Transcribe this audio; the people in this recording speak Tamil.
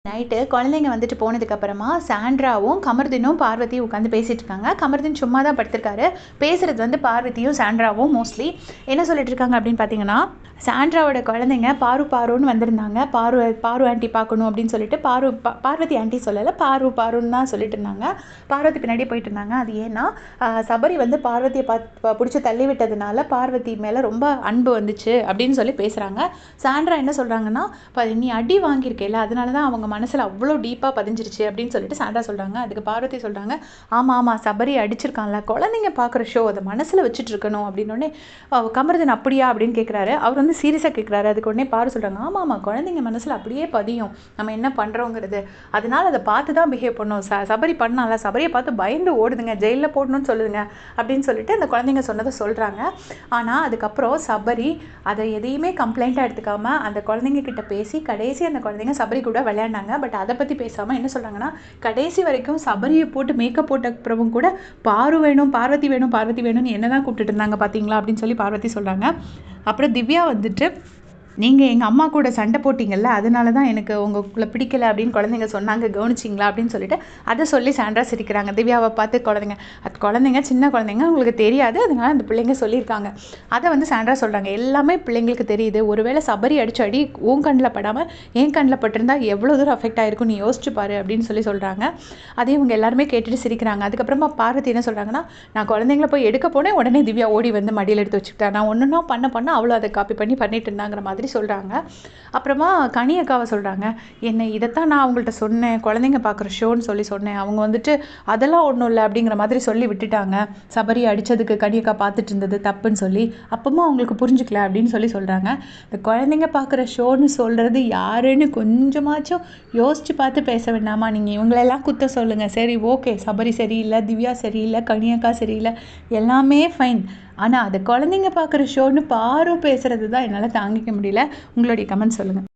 நைட்டு குழந்தைங்க வந்துட்டு போனதுக்கப்புறமா சாண்ட்ராவும் கமர்தினும் பார்வதியும் உட்காந்து பேசிகிட்டு இருக்காங்க. கமர்தின் சும்மா தான் படுத்திருக்காரு. பேசுகிறது வந்து பார்வதியும் சாண்ட்ராவும் மோஸ்ட்லி என்ன சொல்லிட்டு இருக்காங்க அப்படின்னு பார்த்தீங்கன்னா, சாண்ட்ராவோட குழந்தைங்க பாருன்னு வந்திருந்தாங்க. பாரு ஆண்டி பார்க்கணும் அப்படின்னு சொல்லிட்டு பார்வதி ஆண்டி சொல்லலை, பாருன்னு தான் சொல்லிட்டு இருந்தாங்க. பார்வதி பின்னாடி போயிட்டு இருந்தாங்க. அது ஏன்னா சபரி வந்து பார்வதியை பிடிச்சி தள்ளி விட்டதுனால பார்வதி மேலே ரொம்ப அன்பு வந்துச்சு அப்படின்னு சொல்லி பேசுகிறாங்க. சாண்ட்ரா என்ன சொல்கிறாங்கன்னா, நீ அடி வாங்கியிருக்கேல அதனால தான் அவங்க மனசில் அவ்வளோ டீப்பாக பதிஞ்சிருச்சு அப்படின்னு சொல்லிட்டு சாண்ட்ரா சொல்கிறாங்க. அதுக்கு பார்வதி சொல்கிறாங்க, ஆமாம் சபரி அடிச்சிருக்கான்ல, குழந்தைங்க பார்க்குற ஷோ அதை மனசில் வச்சுட்டு இருக்கணும் அப்படின்னோடனே கமர்தன் அப்படியா அப்படின்னு கேட்குறாரு. அவர் வந்து சீரியஸாக கேட்குறாரு. அதுக்கு உடனே பாரு சொல்கிறாங்க, ஆமாம் குழந்தைங்க மனசில் அப்படியே பதியும் நம்ம என்ன பண்ணுறோங்கிறது, அதனால் அதை பார்த்து தான் பிஹேவ் பண்ணோம். சபரி பண்ணால, சபரியை பார்த்து பயந்து ஓடுதுங்க, ஜெயிலில் போடணும்னு சொல்லுதுங்க அப்படின்னு சொல்லிட்டு அந்த குழந்தைங்க சொன்னதை சொல்கிறாங்க. ஆனால் அதுக்கப்புறம் சபரி அதை எதையுமே கம்ப்ளைண்ட்டாக எடுத்துக்காமல் அந்த குழந்தைங்க கிட்ட பேசி கடைசி அந்த குழந்தைங்க சபரி கூட விளையாண்டாங்க. பட் அதை பற்றி பேசாமல் என்ன சொல்கிறாங்கன்னா, கடைசி வரைக்கும் சபரியை போட்டு மேக்கப் போட்ட அப்புறமும் கூட பார்வதி வேணும்னு என்ன தான் கூப்பிட்டுட்டு இருந்தாங்க பார்த்தீங்களா அப்படின்னு சொல்லி பார்வதி சொல்கிறாங்க. அப்புறம் திவ்யா வந்துட்டு, நீங்கள் எங்கள் அம்மா கூட சண்டை போட்டிங்கல்ல, அதனால தான் எனக்கு உங்களுக்குள்ளே பிடிக்கலை அப்படின்னு குழந்தைங்க சொன்னாங்க, கவனிச்சிங்களா அப்படின்னு சொல்லிட்டு அதை சொல்லி சாண்ட்ரா சிரிக்கிறாங்க. திவ்யாவை பார்த்து குழந்தைங்க சின்ன குழந்தைங்க, உங்களுக்கு தெரியாது, அதனால அந்த பிள்ளைங்க சொல்லியிருக்காங்க. அதை வந்து சாண்ட்ரா சொல்கிறாங்க, எல்லாமே பிள்ளைங்களுக்கு தெரியுது. ஒருவேளை சபரி அடிச்சு அடி உன் கண்ணில் படாமல் என் கண்ணில் பட்டிருந்தா எவ்வளோ தூரம் அஃபெக்ட் ஆகிருக்கும் நீ யோசிச்சு பாரு அப்படின்னு சொல்லி சொல்கிறாங்க. அதே இவங்க எல்லாருமே கேட்டுட்டு சிரிக்கிறாங்க. அதுக்கப்புறமா பார்வதி என்ன சொல்கிறாங்கன்னா, நான் குழந்தைங்கள போய் எடுக்க போனேன், உடனே திவ்யா ஓடி வந்து மடியில் எடுத்து வச்சுக்கிட்டேன், நான் ஒன்றுனா பண்ண அவ்வளோ அதை காப்பி பண்ணிட்டு இருந்தாங்கிற மாதிரி சொல்கிறாங்க. அப்புறமா கனி அக்காவை சொல்கிறாங்க, என்ன இதைத்தான் நான் அவங்கள்ட்ட சொன்னேன், குழந்தைங்க பார்க்குற ஷோன்னு சொல்லி சொன்னேன், அவங்க வந்துட்டு அதெல்லாம் ஒன்றும் இல்லை அப்படிங்கிற மாதிரி சொல்லி விட்டுட்டாங்க, சபரி அடித்ததுக்கு கனி அக்கா பார்த்துட்டு இருந்தது தப்புன்னு சொல்லி, அப்பவும் அவங்களுக்கு புரிஞ்சுக்கல அப்படின்னு சொல்லி சொல்கிறாங்க. இந்த குழந்தைங்க பார்க்குற ஷோன்னு சொல்கிறது யாருன்னு கொஞ்சமாச்சும் யோசித்து பார்த்து பேச வேண்டாமா? நீங்கள் இவங்களெல்லாம் குத்த சொல்லுங்கள், சரி ஓகே சபரி சரியில்லை, திவ்யா சரியில்லை, கனி அக்கா சரியில்லை, எல்லாமே ஃபைன், ஆனால் அது குழந்தைங்க பார்க்குற ஷோன்னு பேசுகிறது தான் என்னால் தாங்கிக்க முடியல. உங்களுடைய கமெண்ட் சொல்லுங்கள்.